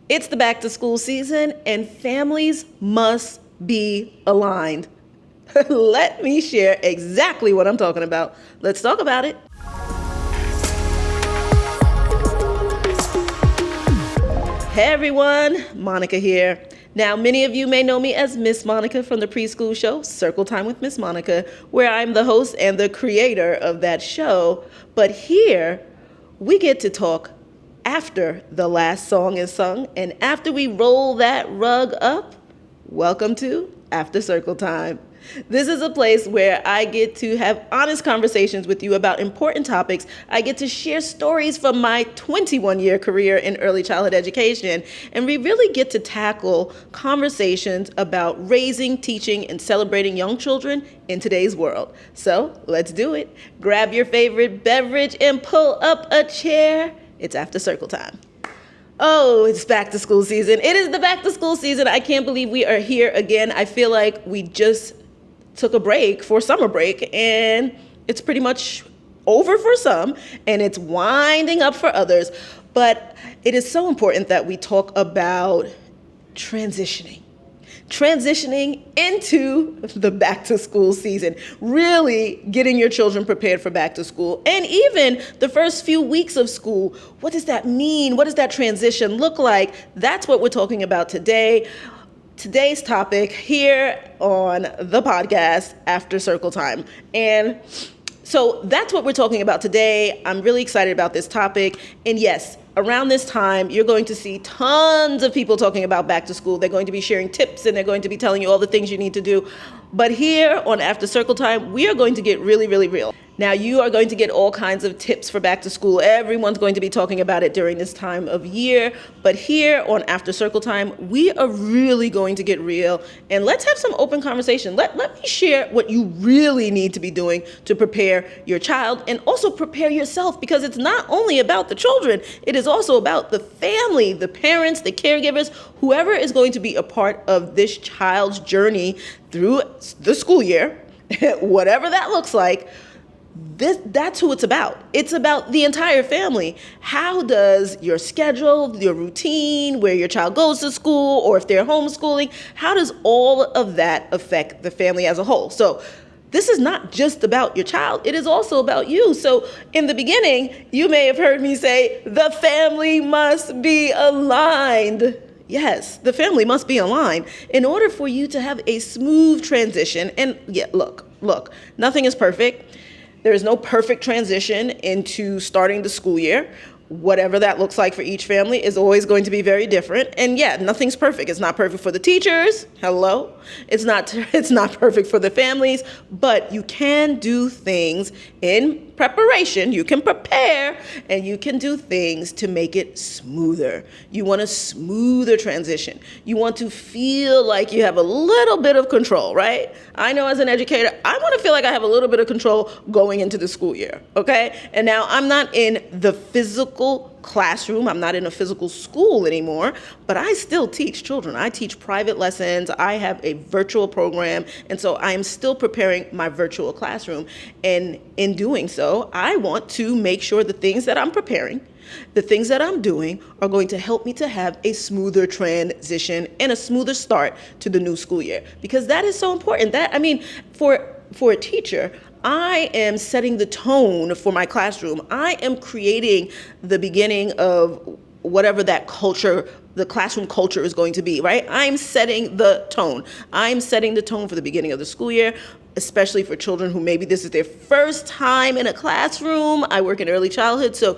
It's the back to school season and families must be aligned. Let me share exactly what I'm talking about. Let's talk about it. Hey everyone, Monica here. Now, many of you may know me as Miss Monica from the Preschool show, Circle Time with Miss Monica, where I'm the host and the creator of that show. But here, we get to talk after the last song is sung, and after we roll that rug up. Welcome to After Circle Time. This is a place where I get to have honest conversations with you about important topics. I get to share stories from my 21-year career in early childhood education, and we really get to tackle conversations about raising, teaching, and celebrating young children in today's world. So let's do it. Grab your favorite beverage and pull up a chair. It's After Circle Time. Oh, it's back to school season. It is the back to school season. I can't believe we are here again. I feel like we just took a break for summer break and it's pretty much over for some and it's winding up for others. But it is so important that we talk about transitioning into the back to school season, really getting your children prepared for back to school. And even the first few weeks of school, what does that mean? What does that transition look like? That's what we're talking about today. Today's topic here on the podcast, After Circle Time. And so that's what we're talking about today. I'm really excited about this topic. And yes, around this time, you're going to see tons of people talking about back to school. They're going to be sharing tips and they're going to be telling you all the things you need to do. But here on After Circle Time, we are going to get really, really real. Now, you are going to get all kinds of tips for back to school. Everyone's going to be talking about it during this time of year. But here on After Circle Time, we are really going to get real. And let's have some open conversation. Let me share what you really need to be doing to prepare your child and also prepare yourself, because it's not only about the children. It is also about the family, the parents, the caregivers, whoever is going to be a part of this child's journey through the school year, whatever that looks like. That's who it's about. It's about the entire family. How does your schedule, your routine, where your child goes to school, or if they're homeschooling, how does all of that affect the family as a whole? So this is not just about your child. It is also about you. So in the beginning, you may have heard me say, the family must be aligned. Yes, the family must be aligned in order for you to have a smooth transition. And yeah, look, nothing is perfect. There is no perfect transition into starting the school year. Whatever that looks like for each family is always going to be very different. And yeah, nothing's perfect. It's not perfect for the teachers. Hello. It's not perfect for the families, but you can do things in preparation. You can prepare and you can do things to make it smoother. You want a smoother transition. You want to feel like you have a little bit of control, right? I know as an educator, I want to feel like I have a little bit of control going into the school year, okay? And now I'm not in the physical classroom. I'm not in a physical school anymore, but I still teach children. I teach private lessons. I have a virtual program. And so I am still preparing my virtual classroom. And in doing so, I want to make sure the things that I'm preparing, the things that I'm doing are going to help me to have a smoother transition and a smoother start to the new school year, because that is so important. For a teacher, I am setting the tone for my classroom. I am creating the beginning of whatever that culture, the classroom culture is going to be, right? I'm setting the tone. I'm setting the tone for the beginning of the school year, especially for children who maybe this is their first time in a classroom. I work in early childhood, so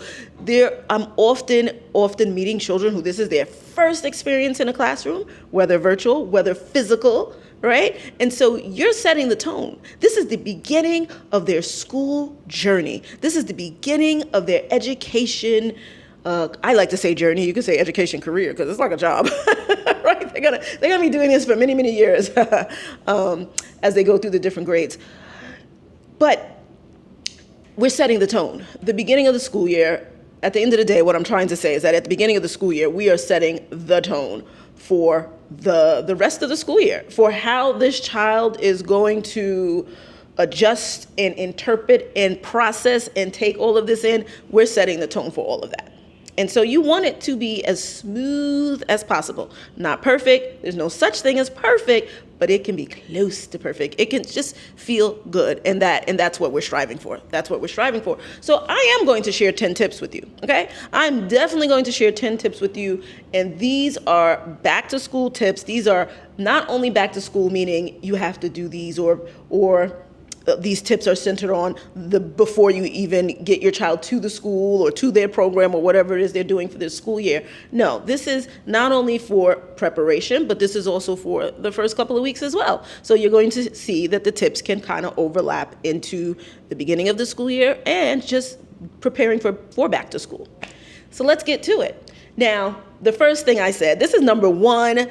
I'm often meeting children who this is their first experience in a classroom, whether virtual, whether physical, right? And so you're setting the tone. This is the beginning of their school journey. This is the beginning of their education. I like to say journey. You could say education career, because it's like a job, right? They're gonna be doing this for many, many years as they go through the different grades. But we're setting the tone. The beginning of the school year, at the end of the day, what I'm trying to say is that at the beginning of the school year, we are setting the tone for the rest of the school year, for how this child is going to adjust and interpret and process and take all of this in. We're setting the tone for all of that. And so you want it to be as smooth as possible. Not perfect. There's no such thing as perfect, but it can be close to perfect. It can just feel good. And that's what we're striving for. That's what we're striving for. So I am going to share 10 tips with you. Okay? I'm definitely going to share 10 tips with you. And these are back to school tips. These are not only back to school, meaning you have to do these or these tips are centered on the before you even get your child to the school or to their program or whatever it is they're doing for this school year. No, this is not only for preparation, but this is also for the first couple of weeks as well. So you're going to see that the tips can kind of overlap into the beginning of the school year and just preparing for back to school. So let's get to it. Now, the first thing I said, this is number one.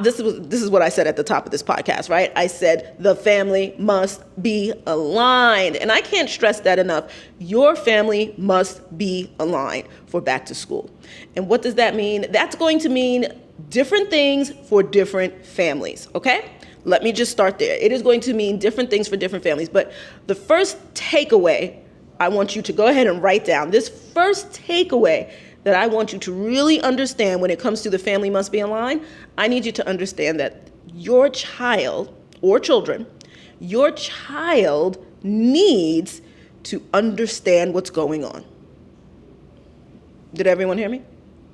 This is what I said at the top of this podcast, right? I said the family must be aligned. And I can't stress that enough. Your family must be aligned for back to school. And what does that mean? That's going to mean different things for different families, okay? Let me just start there. It is going to mean different things for different families. But the first takeaway I want you to go ahead and write down, this first takeaway that I want you to really understand when it comes to the family must be aligned, I need you to understand that your child or children, your child needs to understand what's going on. Did everyone hear me?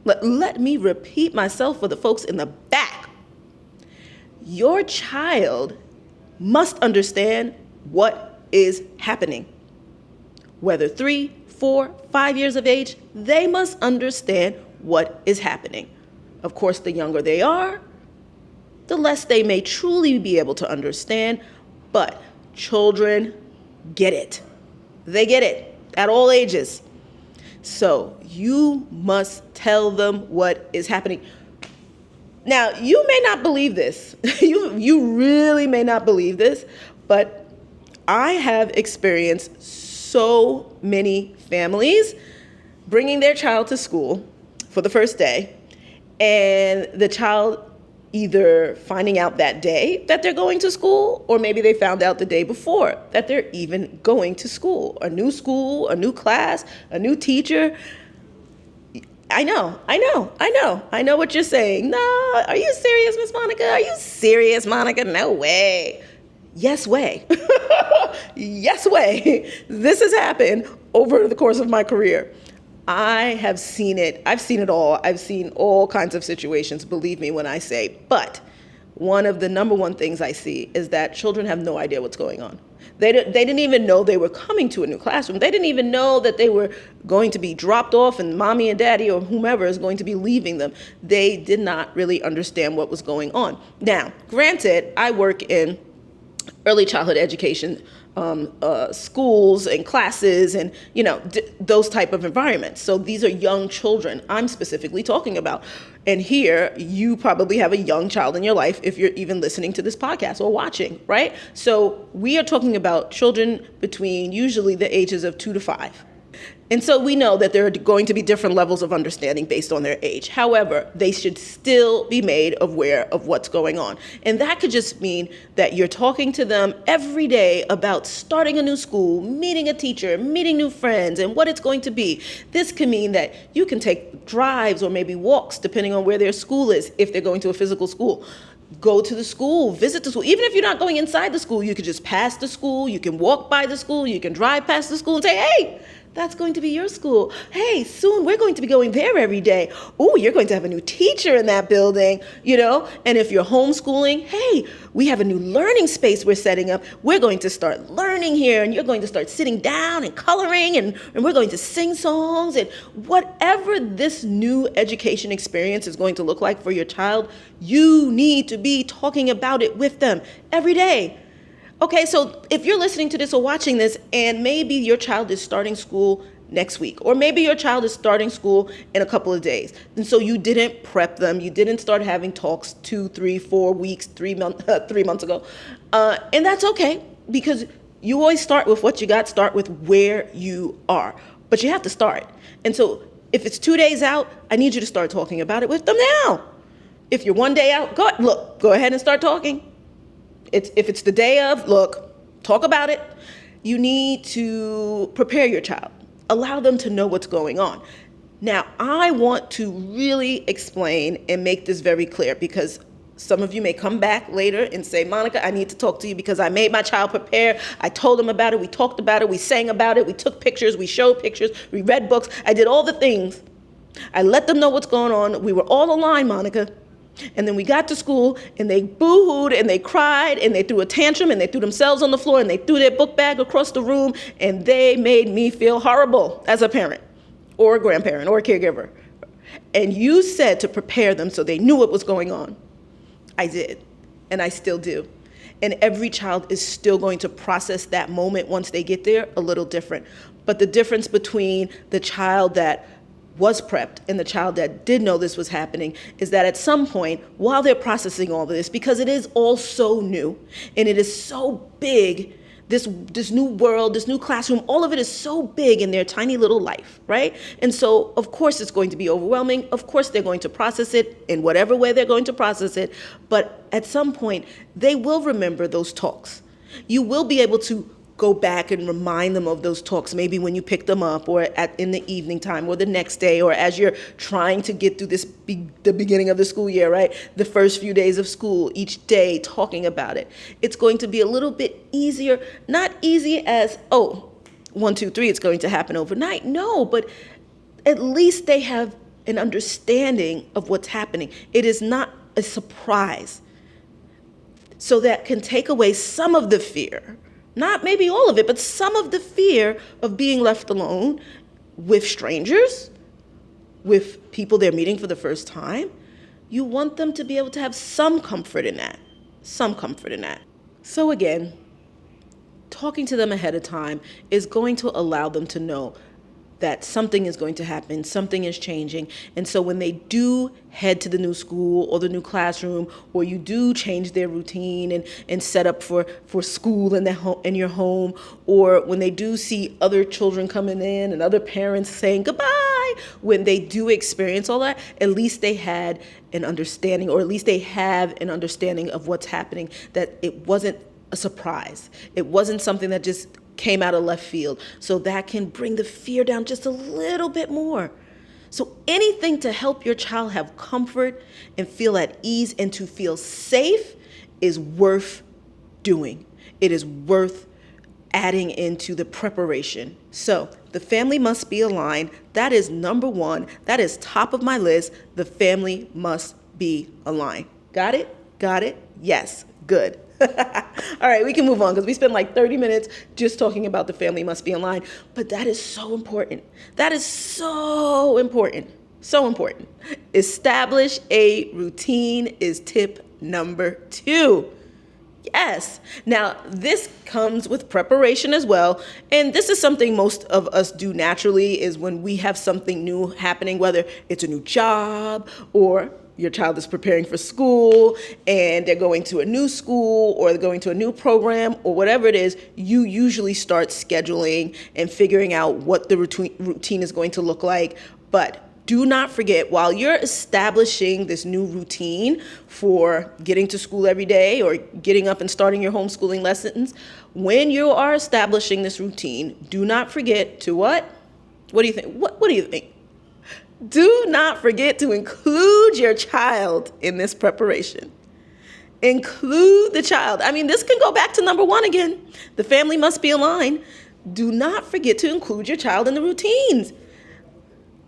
Let me repeat myself for the folks in the back. Your child must understand what is happening. Whether 3, 4, 5 years of age, they must understand what is happening. Of course, the younger they are, the less they may truly be able to understand, but children get it. They get it at all ages. So you must tell them what is happening. Now, you may not believe this. You really may not believe this, but I have experienced so many families bringing their child to school for the first day, and the child either finding out that day that they're going to school, or maybe they found out the day before that they're even going to school, a new class, a new teacher. I know what you're saying. No, are you serious, Miss Monica? Are you serious, Monica? No way. Yes way. Yes way. This has happened over the course of my career. I have seen it. I've seen it all. I've seen all kinds of situations, believe me when I say. But one of the number one things I see is that children have no idea what's going on. They didn't even know they were coming to a new classroom. They didn't even know that they were going to be dropped off and mommy and daddy or whomever is going to be leaving them. They did not really understand what was going on. Now, granted, I work in early childhood education schools and classes and, those type of environments. So these are young children I'm specifically talking about. And here you probably have a young child in your life if you're even listening to this podcast or watching, right? So we are talking about children between usually the ages of 2 to 5. And so we know that there are going to be different levels of understanding based on their age. However, they should still be made aware of what's going on. And that could just mean that you're talking to them every day about starting a new school, meeting a teacher, meeting new friends, and what it's going to be. This can mean that you can take drives or maybe walks, depending on where their school is, if they're going to a physical school. Go to the school, visit the school. Even if you're not going inside the school, you could just pass the school, you can walk by the school, you can drive past the school and say, hey, that's going to be your school. Hey, soon we're going to be going there every day. Oh, you're going to have a new teacher in that building, And if you're homeschooling, hey, we have a new learning space we're setting up. We're going to start learning here, and you're going to start sitting down and coloring, and we're going to sing songs. And whatever this new education experience is going to look like for your child, you need to be talking about it with them every day. Okay, so if you're listening to this or watching this, and maybe your child is starting school next week, or maybe your child is starting school in a couple of days, and so you didn't prep them, you didn't start having talks 2, 3, 4 weeks, 3 months ago, and that's okay, because you always start with what you got, start with where you are, but you have to start. And so if it's 2 days out, I need you to start talking about it with them now. If you're 1 day out, go ahead and start talking. If it's the day of, talk about it. You need to prepare your child. Allow them to know what's going on. Now, I want to really explain and make this very clear, because some of you may come back later and say, Monica, I need to talk to you because I made my child prepare. I told them about it. We talked about it. We sang about it. We took pictures. We showed pictures. We read books. I did all the things. I let them know what's going on. We were all aligned, Monica. And then we got to school and they boo-hooed and they cried and they threw a tantrum and they threw themselves on the floor and they threw their book bag across the room, and they made me feel horrible as a parent or a grandparent or a caregiver. And you said to prepare them so they knew what was going on. I did, and I still do. And every child is still going to process that moment once they get there a little different. But the difference between the child that was prepped and the child that did know this was happening is that at some point, while they're processing all of this, because it is all so new and it is so big, this new world, this new classroom, all of it is so big in their tiny little life, right? And so, of course, it's going to be overwhelming. Of course, they're going to process it in whatever way they're going to process it. But at some point, they will remember those talks. You will be able to go back and remind them of those talks, maybe when you pick them up or in the evening time or the next day, or as you're trying to get through the beginning of the school year, right? The first few days of school, each day talking about it. It's going to be a little bit easier, not easy as, 1, 2, 3, it's going to happen overnight. No, but at least they have an understanding of what's happening. It is not a surprise. So that can take away some of the fear. Not maybe all of it, but some of the fear of being left alone with strangers, with people they're meeting for the first time. You want them to be able to have some comfort in that. So again, talking to them ahead of time is going to allow them to know that something is going to happen, something is changing. And so when they do head to the new school or the new classroom, or you do change their routine and set up for school in your home, or when they do see other children coming in and other parents saying goodbye, when they do experience all that, at least they had an understanding, or at least they have an understanding of what's happening, that it wasn't a surprise. It wasn't something that just came out of left field. So that can bring the fear down just a little bit more. So anything to help your child have comfort and feel at ease and to feel safe is worth doing. It is worth adding into the preparation. So the family must be aligned. That is number one. That is top of my list. The family must be aligned. Got it? Got it? Yes. Good. All right, we can move on because we spent like 30 minutes just talking about the family must be in line. But that is so important. That is so important. So important. Establish a routine is tip number 2. Yes. Now, this comes with preparation as well. And this is something most of us do naturally, is when we have something new happening, whether it's a new job or your child is preparing for school and they're going to a new school or they're going to a new program or whatever it is, you usually start scheduling and figuring out what the routine is going to look like. But do not forget, while you're establishing this new routine for getting to school every day or getting up and starting your homeschooling lessons, when you are establishing this routine, do not forget to what? What do you think? What do you think? Do not forget to include your child in this preparation. Include the child. I mean, this can go back to number 1 again. The family must be aligned. Do not forget to include your child in the routines.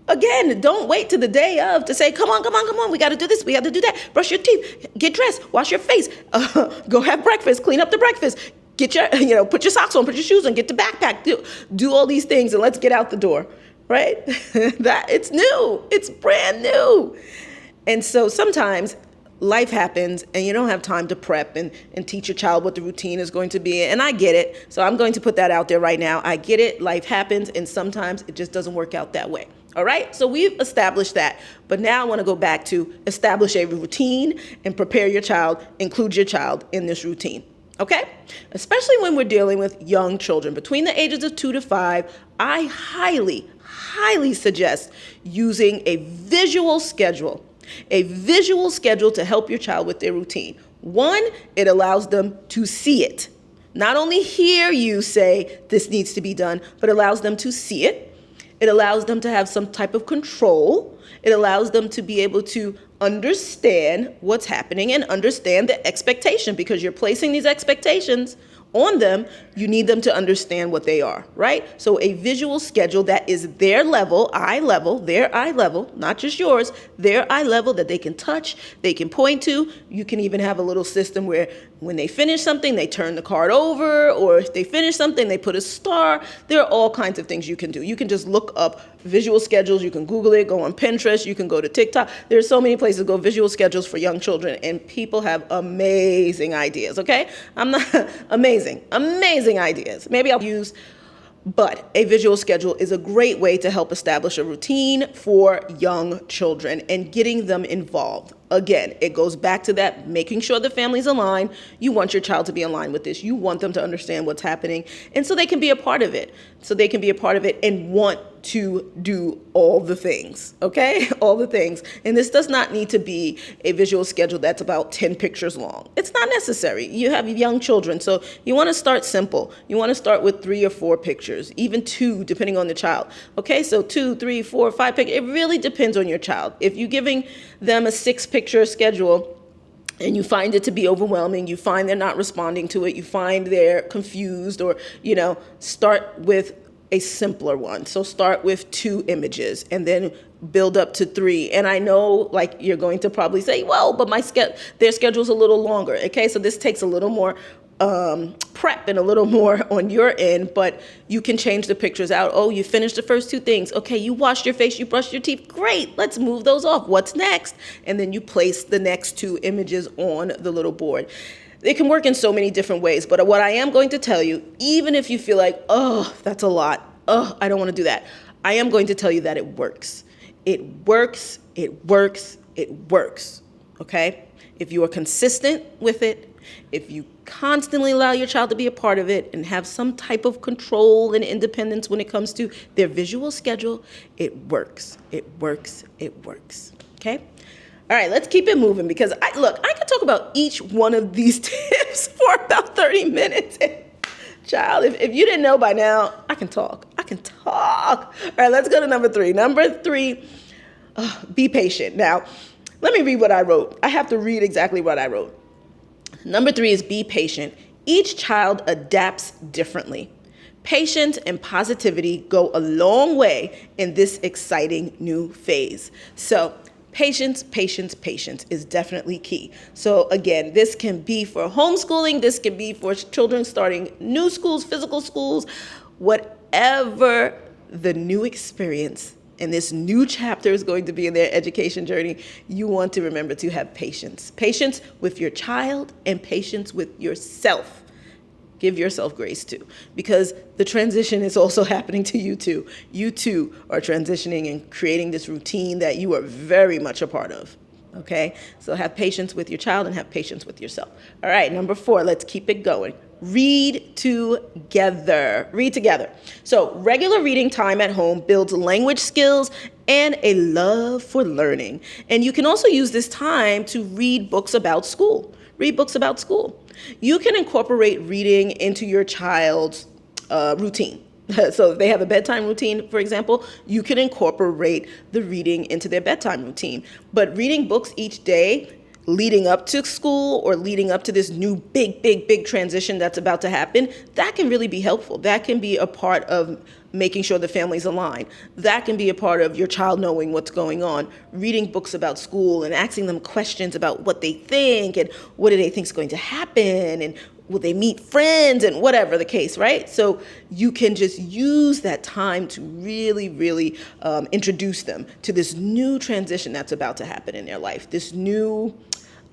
Again, don't wait to the day of to say, come on, we got to do this, we got to do that. Brush your teeth, get dressed, wash your face, go have breakfast, clean up the breakfast, get your, put your socks on, put your shoes on, get the backpack, do all these things, and let's get out the door. Right? That it's new. It's brand new. And so sometimes life happens and you don't have time to prep and teach your child what the routine is going to be. And I get it. So I'm going to put that out there right now. I get it. Life happens. And sometimes it just doesn't work out that way. All right. So we've established that. But now I want to go back to establish a routine and prepare your child, include your child in this routine. Okay? Especially when we're dealing with young children between the ages of 2 to 5, I highly suggest using a visual schedule to help your child with their routine. 1, it allows them to see it. Not only hear you say this needs to be done, but allows them to see it. It allows them to have some type of control. It allows them to be able to understand what's happening and understand the expectation, because you're placing these expectations on them. You need them to understand what they are, right? So a visual schedule that is their level, their eye level, not just yours, their eye level, that they can touch, they can point to. You can even have a little system where when they finish something, they turn the card over, or if they finish something, they put a star. There are all kinds of things you can do. You can just look up visual schedules. You can Google it, go on Pinterest, you can go to TikTok. There's so many places to go, visual schedules for young children, and people have amazing ideas, okay? I'm not amazing ideas. Maybe I'll use, but a visual schedule is a great way to help establish a routine for young children and getting them involved. Again, it goes back to that, making sure the family's aligned. You want your child to be aligned with this. You want them to understand what's happening, and so they can be a part of it. So they can be a part of it and want to do all the things, okay? All the things. And this does not need to be a visual schedule that's about 10 pictures long. It's not necessary. You have young children, so you want to start simple. You want to start with 3 or 4 pictures, even 2, depending on the child. Okay, so 2, 3, 4, 5 pictures. It really depends on your child. If you're giving them a 6-picture schedule, and you find it to be overwhelming, you find they're not responding to it, you find they're confused, or, start with a simpler one. So start with 2 images and then build up to 3. And I know, like, you're going to probably say, well, but their schedule's a little longer. Okay, so this takes a little more prep and a little more on your end, but you can change the pictures out. Oh, you finished the first 2 things. Okay, you washed your face, you brushed your teeth. Great, let's move those off. What's next? And then you place the next 2 images on the little board. It can work in so many different ways, but what I am going to tell you, even if you feel like, oh, that's a lot, oh, I don't want to do that, I am going to tell you that it works. It works, it works, it works, okay? If you are consistent with it, if you constantly allow your child to be a part of it and have some type of control and independence when it comes to their visual schedule, it works, it works, it works, okay? All right, let's keep it moving, because I could talk about each one of these tips for about 30 minutes. Child, if you didn't know by now, I can talk. All right, let's go to number 3. Number 3, be patient. Now, let me read what I wrote. I have to read exactly what I wrote. Number 3 is be patient. Each child adapts differently. Patience and positivity go a long way in this exciting new phase. So, patience is definitely key. So again, this can be for homeschooling, this can be for children starting new schools, physical schools, whatever the new experience and this new chapter is going to be in their education journey, you want to remember to have patience. Patience with your child and patience with yourself. Give yourself grace too, because the transition is also happening to you too. You too are transitioning and creating this routine that you are very much a part of, okay? So have patience with your child and have patience with yourself. All right, number 4, let's keep it going. Read together. Read together. So regular reading time at home builds language skills and a love for learning. And you can also use this time to read books about school. Read books about school. You can incorporate reading into your child's routine. So if they have a bedtime routine, for example, you can incorporate the reading into their bedtime routine. But reading books each day leading up to school or leading up to this new big transition that's about to happen, that can really be helpful. That can be a part of making sure the family's aligned. That can be a part of your child knowing what's going on. Reading books about school and asking them questions about what they think and what do they think is going to happen and will they meet friends and whatever the case, right? So you can just use that time to really introduce them to this new transition that's about to happen in their life. This new,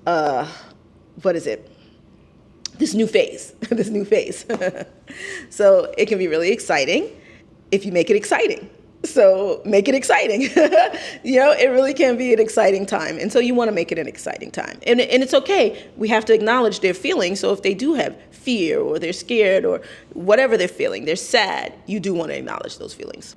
this new phase, this new phase. So it can be really exciting if you make it exciting. So make it exciting. It really can be an exciting time. And so you want to make it an exciting time. And it's okay. We have to acknowledge their feelings. So if they do have fear or they're scared or whatever they're feeling, they're sad, you do want to acknowledge those feelings.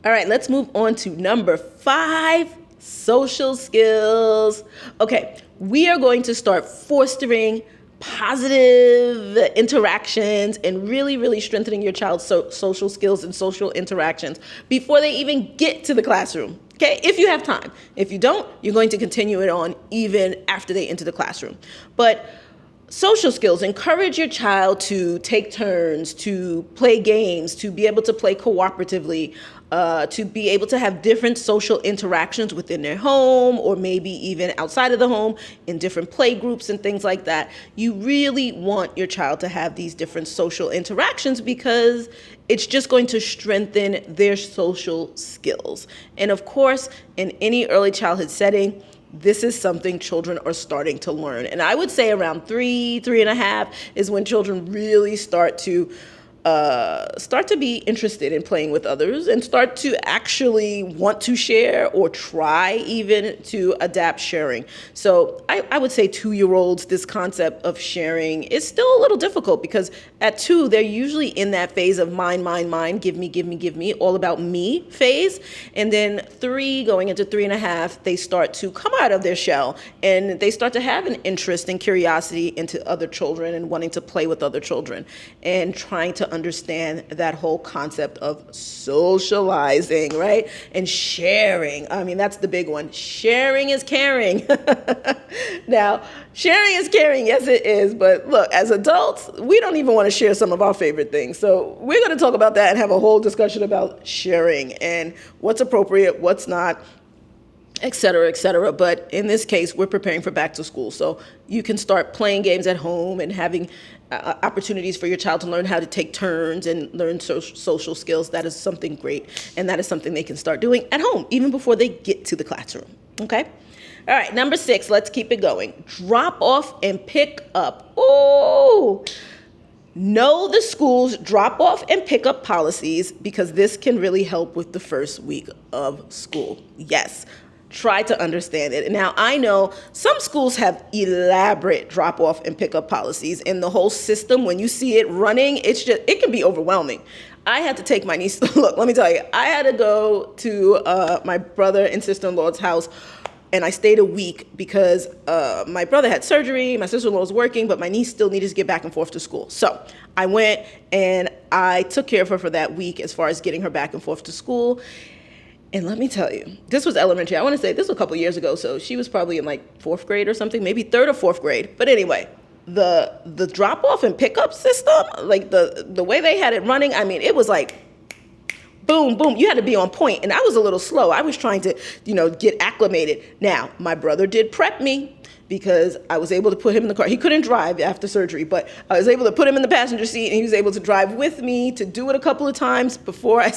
All right, let's move on to number 5, social skills. Okay, we are going to start fostering positive interactions and really, really strengthening your child's social skills and social interactions before they even get to the classroom. Okay, if you have time. If you don't, you're going to continue it on even after they enter the classroom. But social skills, encourage your child to take turns, to play games, to be able to play cooperatively, to be able to have different social interactions within their home or maybe even outside of the home in different play groups and things like that. You really want your child to have these different social interactions because it's just going to strengthen their social skills. And of course, in any early childhood setting, this is something children are starting to learn. And I would say around 3.5 is when children really start to be interested in playing with others and start to actually want to share or try even to adapt sharing. So I would say 2-year-olds, this concept of sharing is still a little difficult because at 2, they're usually in that phase of mine, give me, all about me phase. And then 3 going into 3.5, they start to come out of their shell and they start to have an interest and curiosity into other children and wanting to play with other children and trying to understand that whole concept of socializing, right? And sharing. I mean, that's the big one. Sharing is caring. Now, sharing is caring, yes it is, but look, as adults, we don't even want to share some of our favorite things. So we're going to talk about that and have a whole discussion about sharing and what's appropriate, what's not, et cetera, et cetera. But in this case, we're preparing for back to school. So you can start playing games at home and having opportunities for your child to learn how to take turns and learn social skills. That is something great. And that is something they can start doing at home, even before they get to the classroom. Okay? All right, number 6, let's keep it going. Drop off and pick up. Oh, know the school's drop off and pick up policies because this can really help with the first week of school. Yes. Try to understand it. Now, I know some schools have elaborate drop-off and pick-up policies, and the whole system, when you see it running, it can be overwhelming. I had to take my niece, look, let me tell you, I had to go to my brother and sister-in-law's house, and I stayed a week because my brother had surgery, my sister-in-law was working, but my niece still needed to get back and forth to school. So I went and I took care of her for that week as far as getting her back and forth to school. And let me tell you, this was elementary. I want to say this was a couple years ago, so she was probably in like 4th grade or something, maybe 3rd or 4th grade. But anyway, the drop-off and pickup system, like the way they had it running, I mean, it was like boom, boom. You had to be on point. And I was a little slow. I was trying to, get acclimated. Now, my brother did prep me because I was able to put him in the car. He couldn't drive after surgery, but I was able to put him in the passenger seat, and he was able to drive with me to do it a couple of times before I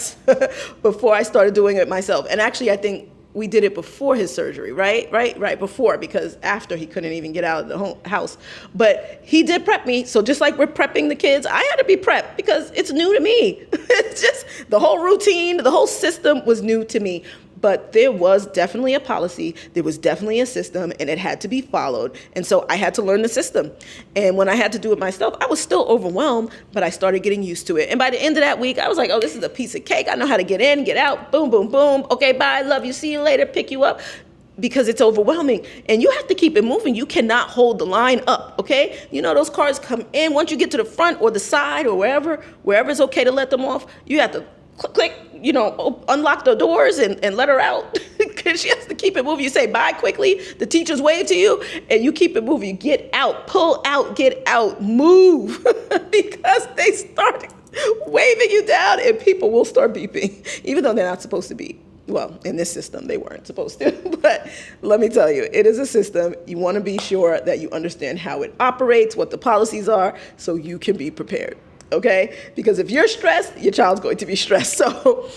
started doing it myself. And actually, I think we did it before his surgery, right before, because after he couldn't even get out of the house. But he did prep me. So just like we're prepping the kids, I had to be prepped because it's new to me. It's just the whole routine, the whole system was new to me. But there was definitely a policy, there was definitely a system, and it had to be followed. And so I had to learn the system. And when I had to do it myself, I was still overwhelmed, but I started getting used to it. And by the end of that week, I was like, oh, this is a piece of cake. I know how to get in, get out, boom, boom, boom. Okay, bye, love you, see you later, pick you up. Because it's overwhelming. And you have to keep it moving. You cannot hold the line up, okay? Those cars come in. Once you get to the front or the side or wherever it's okay to let them off, you have to click, unlock the doors and let her out because she has to keep it moving. You say bye quickly, the teachers wave to you, and you keep it moving. You get out, pull out, get out, move because they start waving you down and people will start beeping, even though they're not supposed to be. Well, in this system, they weren't supposed to. But let me tell you, it is a system. You want to be sure that you understand how it operates, what the policies are, so you can be prepared. Okay? Because if you're stressed, your child's going to be stressed. So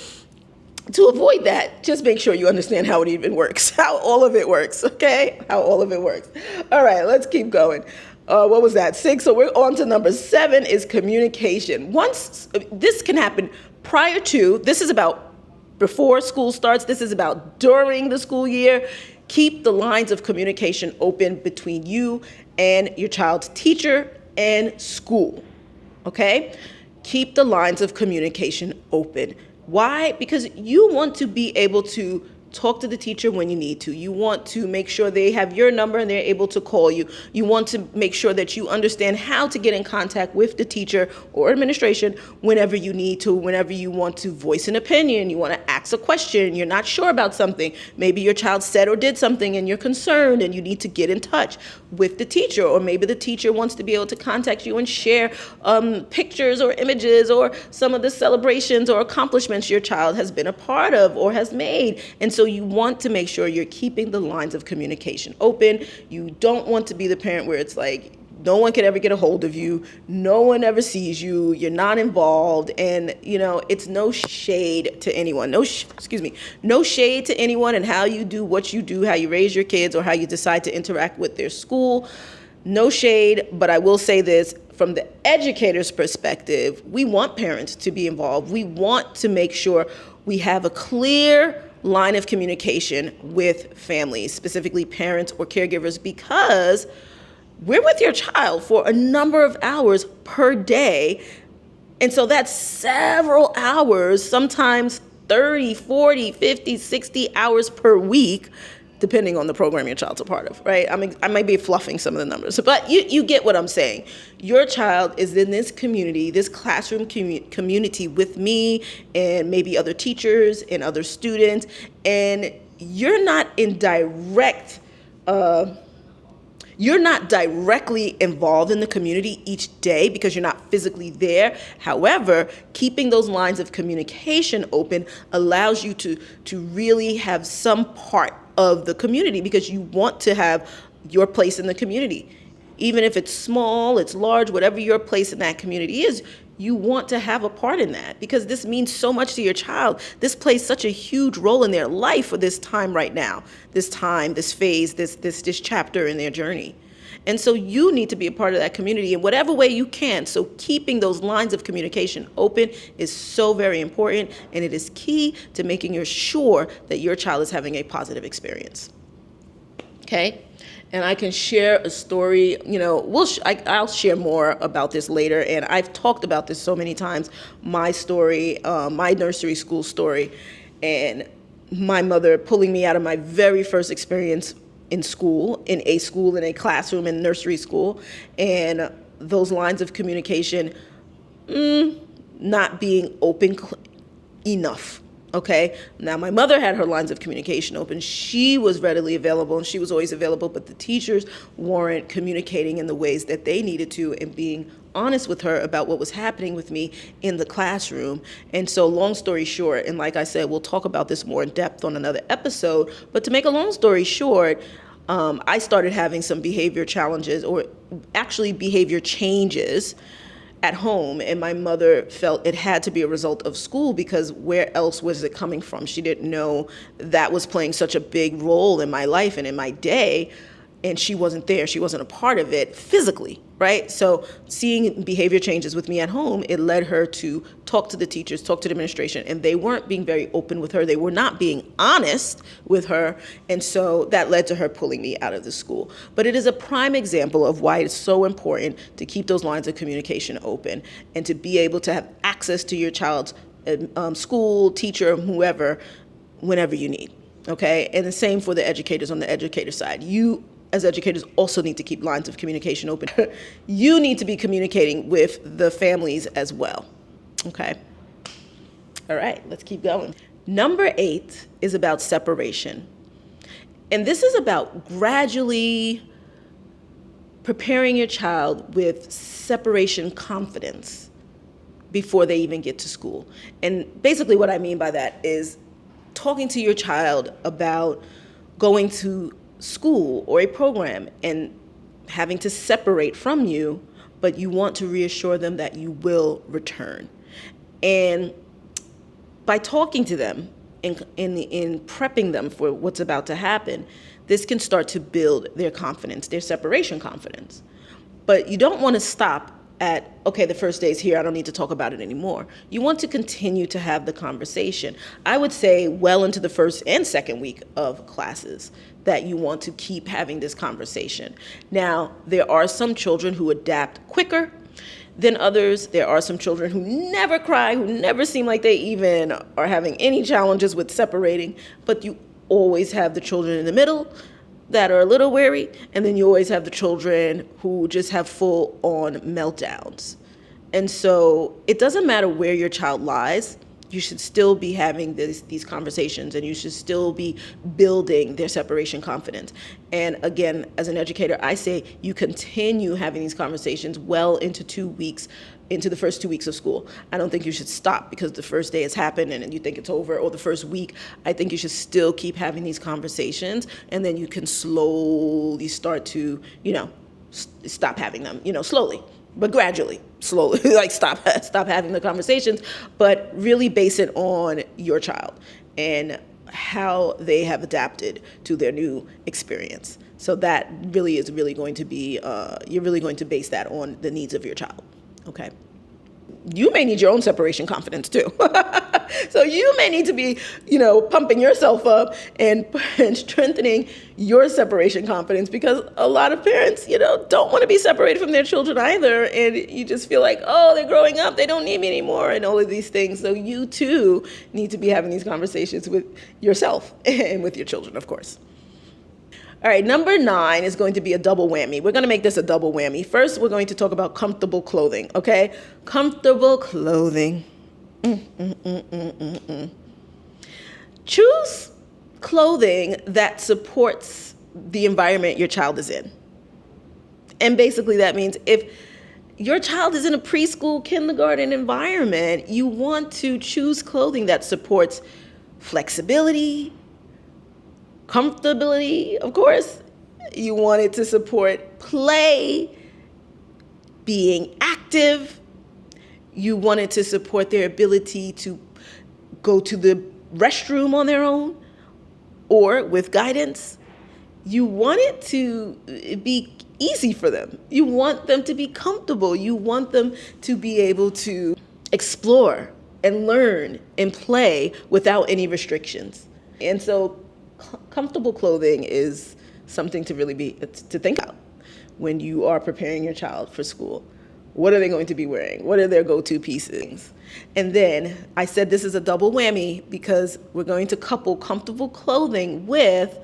to avoid that, just make sure you understand how it even works, how all of it works, okay? How all of it works. All right, let's keep going. What was that? 6. So we're on to number 7 is communication. This can happen prior to, this is about before school starts, this is about during the school year. Keep the lines of communication open between you and your child's teacher and school. Okay? Keep the lines of communication open. Why? Because you want to be able to talk to the teacher when you need to. You want to make sure they have your number and they're able to call you. You want to make sure that you understand how to get in contact with the teacher or administration whenever you need to, whenever you want to voice an opinion, you want to ask a question, you're not sure about something. Maybe your child said or did something and you're concerned and you need to get in touch with the teacher, or maybe the teacher wants to be able to contact you and share pictures or images or some of the celebrations or accomplishments your child has been a part of or has made. And so you want to make sure you're keeping the lines of communication open. You don't want to be the parent where it's like, no one can ever get a hold of you. No one ever sees you. You're not involved. And, it's no shade to anyone. No shade to anyone and how you do what you do, how you raise your kids, or how you decide to interact with their school. No shade, but I will say this, from the educator's perspective, we want parents to be involved. We want to make sure we have a clear line of communication with families, specifically parents or caregivers, because we're with your child for a number of hours per day. And so that's several hours, sometimes 30, 40, 50, 60 hours per week, depending on the program your child's a part of, right? I mean, I might be fluffing some of the numbers, but you get what I'm saying. Your child is in this community, this classroom community with me and maybe other teachers and other students, and you're not directly involved in the community each day because you're not physically there. However, keeping those lines of communication open allows you to really have some part of the community, because you want to have your place in the community. Even if it's small, it's large, whatever your place in that community is, you want to have a part in that, because this means so much to your child. This plays such a huge role in their life for this time right now, this time, this phase, this chapter in their journey. And so you need to be a part of that community in whatever way you can. So keeping those lines of communication open is so very important, and it is key to making sure that your child is having a positive experience. Okay? And I can share a story, I'll share more about this later, and I've talked about this so many times, my story, my nursery school story, and my mother pulling me out of my very first experience in a classroom, in nursery school, and those lines of communication not being open enough. Okay, now my mother had her lines of communication open. She was readily available and she was always available, but the teachers weren't communicating in the ways that they needed to and being honest with her about what was happening with me in the classroom. And so long story short, and like I said, we'll talk about this more in depth on another episode, but to make a long story short, I started having some behavior challenges, or actually behavior changes at home, and my mother felt it had to be a result of school, because where else was it coming from? She didn't know that was playing such a big role in my life and in my day, and she wasn't there. She wasn't a part of it physically, right? So seeing behavior changes with me at home, it led her to talk to the teachers, talk to the administration, and they weren't being very open with her. They were not being honest with her, and so that led to her pulling me out of the school. But it is a prime example of why it's so important to keep those lines of communication open and to be able to have access to your child's school, teacher, whoever, whenever you need, okay? And the same for the educators on the educator side. You, as educators, also need to keep lines of communication open. You need to be communicating with the families as well, okay? All right, let's keep going. Number 8 is about separation. And this is about gradually preparing your child with separation confidence before they even get to school. And basically what I mean by that is talking to your child about going to school or a program and having to separate from you, but you want to reassure them that you will return. And by talking to them in prepping them for what's about to happen, this can start to build their confidence, their separation confidence. But you don't want to stop at, okay, the first day's here, I don't need to talk about it anymore. You want to continue to have the conversation. I would say well into the first and second week of classes that you want to keep having this conversation. Now, there are some children who adapt quicker than others. There are some children who never cry, who never seem like they even are having any challenges with separating, but you always have the children in the middle that are a little wary, and then you always have the children who just have full on meltdowns. And so it doesn't matter where your child lies, you should still be having these conversations, and you should still be building their separation confidence. And again, as an educator, I say you continue having these conversations well into the first 2 weeks of school. I don't think you should stop because the first day has happened and you think it's over, or the first week. I think you should still keep having these conversations, and then you can slowly start to, stop having them, slowly, but gradually, slowly, like stop having the conversations, but really base it on your child and how they have adapted to their new experience. So that really is going to be, you're really going to base that on the needs of your child. Okay. You may need your own separation confidence too. So you may need to be, pumping yourself up and strengthening your separation confidence, because a lot of parents, don't want to be separated from their children either. And you just feel like, oh, they're growing up, they don't need me anymore, and all of these things. So you too need to be having these conversations with yourself and with your children, of course. All right, number 9 is going to be a double whammy. We're going to make this a double whammy. First, we're going to talk about comfortable clothing, okay? Comfortable clothing. Choose clothing that supports the environment your child is in. And basically that means if your child is in a preschool, kindergarten environment, you want to choose clothing that supports flexibility, comfortability, of course. You want it to support play, being active. You want it to support their ability to go to the restroom on their own or with guidance. You want it to be easy for them. You want them to be comfortable. You want them to be able to explore and learn and play without any restrictions. And so comfortable clothing is something to really to think about when you are preparing your child for school. What are they going to be wearing? What are their go-to pieces? And then I said this is a double whammy because we're going to couple comfortable clothing with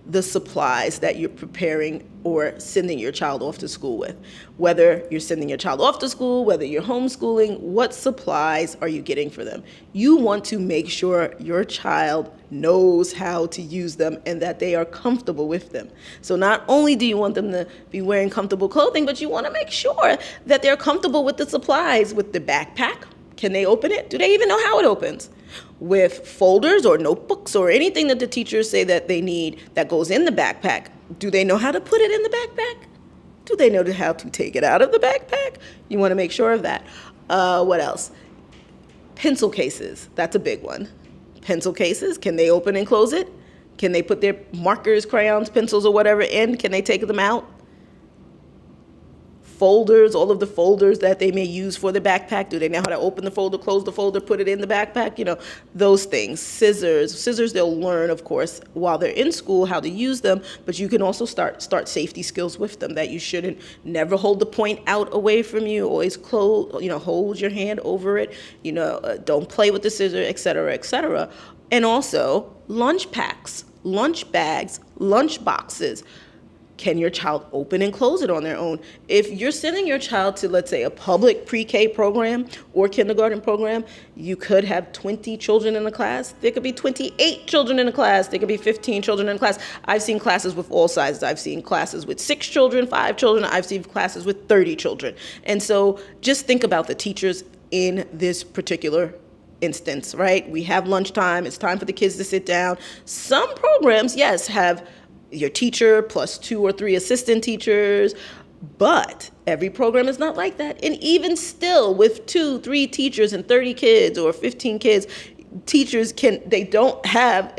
the supplies that you're preparing or sending your child off to school with. Whether you're sending your child off to school, whether you're homeschooling, what supplies are you getting for them? You want to make sure your child knows how to use them and that they are comfortable with them. So not only do you want them to be wearing comfortable clothing, but you want to make sure that they're comfortable with the supplies, with the backpack. Can they open it? Do they even know how it opens? With folders or notebooks or anything that the teachers say that they need that goes in the backpack, do they know how to put it in the backpack? Do they know how to take it out of the backpack? You want to make sure of that. What else? Pencil cases. That's a big one. Pencil cases. Can they open and close it? Can they put their markers, crayons, pencils, or whatever in? Can they take them out? Folders, all of the folders that they may use for the backpack. Do they know how to open the folder, close the folder, put it in the backpack? Those things. Scissors, they'll learn, of course, while they're in school how to use them, but you can also start safety skills with them that you shouldn't never hold the point out away from you, always hold your hand over it, don't play with the scissor, et cetera, et cetera. And also lunch packs, lunch bags, lunch boxes. Can your child open and close it on their own? If you're sending your child to, let's say, a public pre-K program or kindergarten program, you could have 20 children in a class. There could be 28 children in a class. There could be 15 children in a class. I've seen classes with all sizes. I've seen classes with 6 children, 5 children. I've seen classes with 30 children. And so just think about the teachers in this particular instance, right? We have lunchtime. It's time for the kids to sit down. Some programs, yes, have your teacher plus 2 or 3 assistant teachers, but every program is not like that. And even still, with 2, 3 teachers and 30 kids or 15 kids, they don't have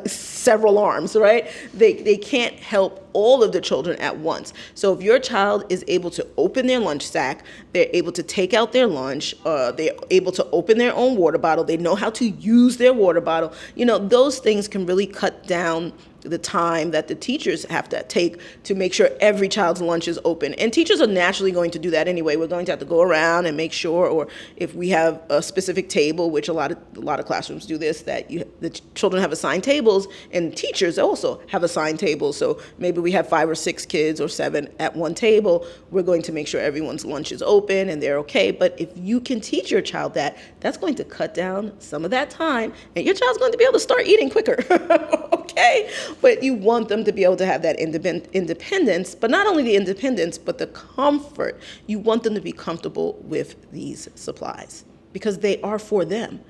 several arms, right? They can't help all of the children at once. So if your child is able to open their lunch sack, they're able to take out their lunch, they're able to open their own water bottle, they know how to use their water bottle, those things can really cut down the time that the teachers have to take to make sure every child's lunch is open. And teachers are naturally going to do that anyway. We're going to have to go around and make sure, or if we have a specific table, which a lot of classrooms do this, that the children have assigned tables, and teachers also have assigned tables. So maybe we have 5 or 6 kids or 7 at one table. We're going to make sure everyone's lunch is open and they're okay. But if you can teach your child that, that's going to cut down some of that time, and your child's going to be able to start eating quicker. Okay? But you want them to be able to have that independence, but not only the independence, but the comfort. You want them to be comfortable with these supplies because they are for them.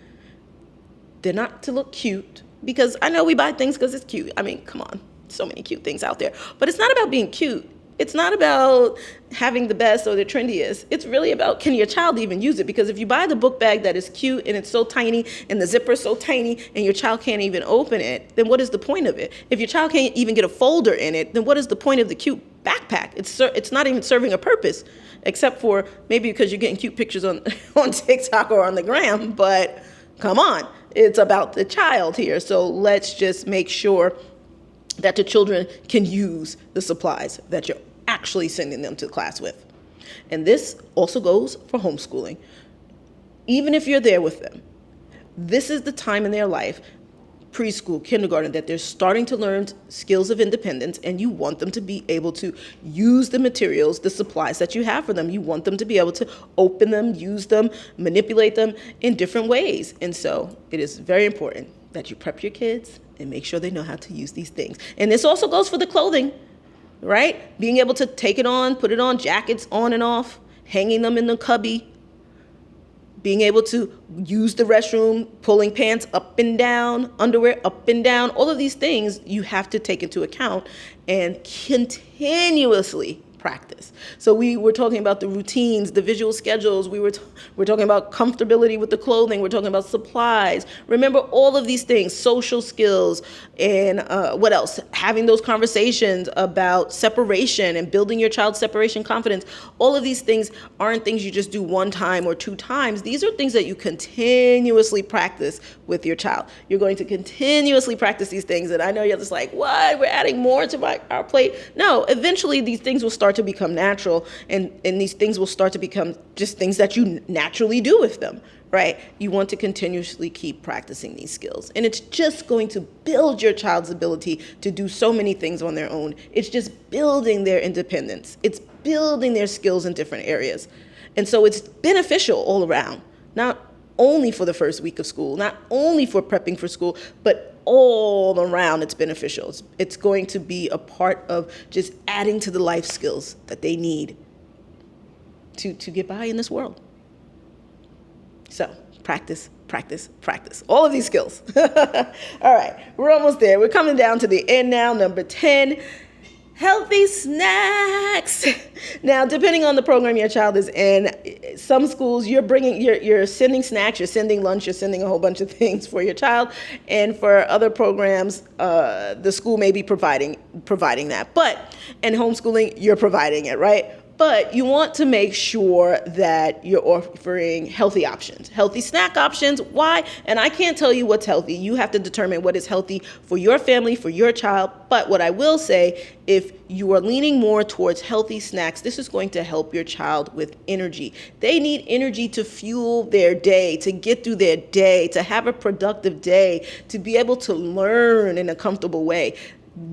They're not to look cute, because I know we buy things because it's cute. I mean, come on, so many cute things out there. But it's not about being cute. It's not about having the best or the trendiest. It's really about, can your child even use it? Because if you buy the book bag that is cute and it's so tiny and the zipper is so tiny and your child can't even open it, then what is the point of it? If your child can't even get a folder in it, then what is the point of the cute backpack? It's not even serving a purpose, except for maybe because you're getting cute pictures on TikTok or on the gram. But come on, it's about the child here. So let's just make sure that the children can use the supplies that you're actually sending them to class with. And this also goes for homeschooling. Even if you're there with them, this is the time in their life, preschool, kindergarten, that they're starting to learn skills of independence, and you want them to be able to use the materials, the supplies that you have for them. You want them to be able to open them, use them, manipulate them in different ways. And so it is very important that you prep your kids and make sure they know how to use these things. And this also goes for the clothing, right? Being able to take it on, put it on, jackets on and off, hanging them in the cubby, being able to use the restroom, pulling pants up and down, underwear up and down. All of these things you have to take into account and continuously practice. So we were talking about the routines, the visual schedules. We're talking about comfortability with the clothing. We're talking about supplies. Remember all of these things, social skills, and what else? Having those conversations about separation and building your child's separation confidence. All of these things aren't things you just do one time or 2 times. These are things that you continuously practice with your child. You're going to continuously practice these things. And I know you're just like, what? We're adding more to our plate. No, eventually these things will start to become natural, and these things will start to become just things that you naturally do with them, right? You want to continuously keep practicing these skills. And it's just going to build your child's ability to do so many things on their own. It's just building their independence. It's building their skills in different areas. And so it's beneficial all around, not only for the first week of school, not only for prepping for school, but all around it's beneficial. It's going to be a part of just adding to the life skills that they need to get by in this world. So practice, practice, practice. All of these skills. All right, we're almost there. We're coming down to the end now. Number 10. Healthy snacks. Now, depending on the program your child is in, some schools you're sending snacks, you're sending lunch, you're sending a whole bunch of things for your child, and for other programs, the school may be providing that. But in homeschooling, you're providing it, right? But you want to make sure that you're offering healthy options, healthy snack options. Why? And I can't tell you what's healthy. You have to determine what is healthy for your family, for your child. But what I will say, if you are leaning more towards healthy snacks, this is going to help your child with energy. They need energy to fuel their day, to get through their day, to have a productive day, to be able to learn in a comfortable way.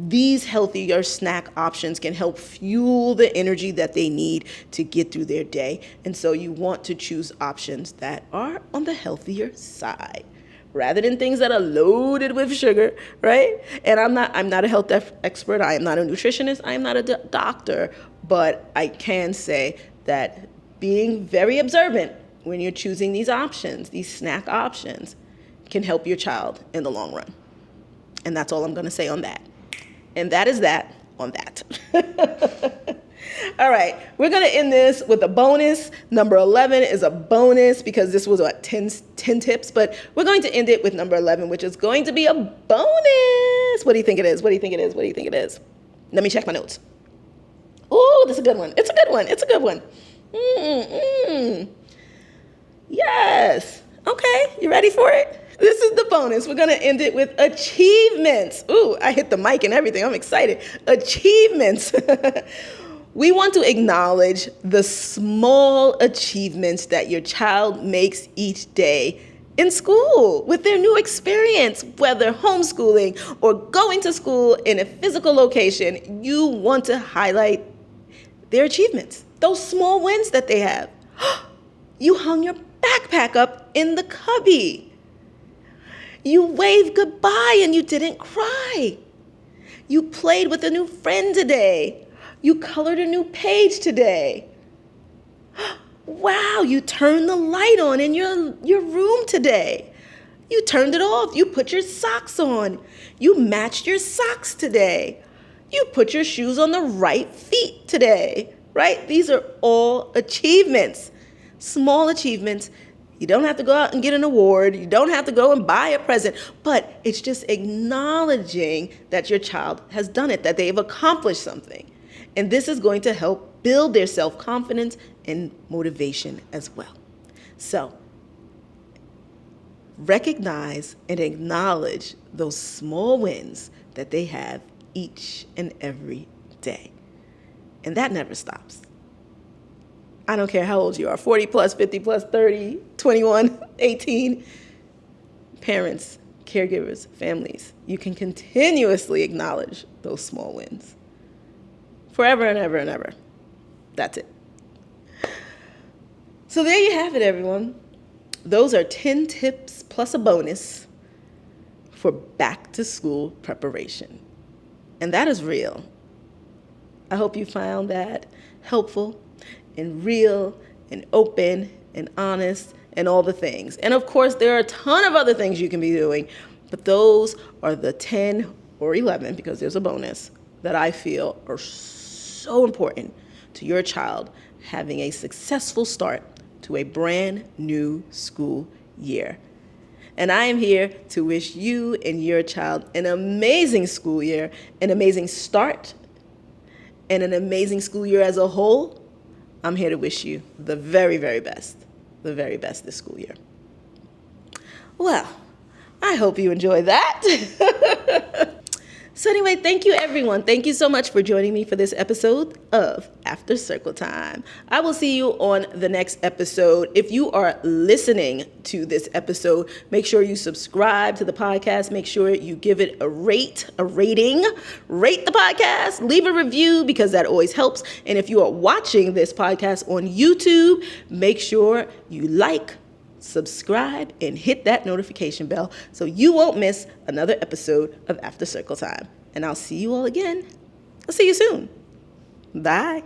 These healthier snack options can help fuel the energy that they need to get through their day. And so you want to choose options that are on the healthier side, rather than things that are loaded with sugar, right? And I'm not a health expert. I am not a nutritionist. I am not a doctor. But I can say that being very observant when you're choosing these options, these snack options, can help your child in the long run. And that's all I'm going to say on that. And that is that on that. All right, we're going to end this with a bonus. Number 11 is a bonus because this was 10 tips, but we're going to end it with number 11, which is going to be a bonus. What do you think it is? What do you think it is? What do you think it is? Let me check my notes. Ooh, this is a good one. It's a good one. It's a good one. Mm-mm. Yes. Okay, you ready for it? This is the bonus. We're going to end it with achievements. Ooh, I hit the mic and everything. I'm excited. Achievements. We want to acknowledge the small achievements that your child makes each day in school with their new experience, whether homeschooling or going to school in a physical location. You want to highlight their achievements, those small wins that they have. You hung your backpack up in the cubby. You waved goodbye and you didn't cry. You played with a new friend today. You colored a new page today. Wow, you turned the light on in your room today. You turned it off. You put your socks on. You matched your socks today. You put your shoes on the right feet today, right? These are all achievements, small achievements. You don't have to go out and get an award. You don't have to go and buy a present, but it's just acknowledging that your child has done it, that they've accomplished something. And this is going to help build their self-confidence and motivation as well. So recognize and acknowledge those small wins that they have each and every day. And that never stops. I don't care how old you are, 40 plus, 50 plus, 30, 21, 18. Parents, caregivers, families, you can continuously acknowledge those small wins. Forever and ever and ever. That's it. So there you have it, everyone. Those are 10 tips plus a bonus for back to school preparation. And that is real. I hope you found that helpful and real and open and honest and all the things. And of course, there are a ton of other things you can be doing, but those are the 10 or 11, because there's a bonus, that I feel are so important to your child having a successful start to a brand new school year. And I am here to wish you and your child an amazing school year, an amazing start, and an amazing school year as a whole. I'm here to wish you the very, very best this school year. Well, I hope you enjoy that. So anyway, thank you, everyone. Thank you so much for joining me for this episode of After Circle Time. I will see you on the next episode. If you are listening to this episode, make sure you subscribe to the podcast. Make sure you give it a rating. Rate the podcast. Leave a review, because that always helps. And if you are watching this podcast on YouTube, make sure you like, subscribe, and hit that notification bell so you won't miss another episode of After Circle Time. And I'll see you all again. I'll see you soon. Bye.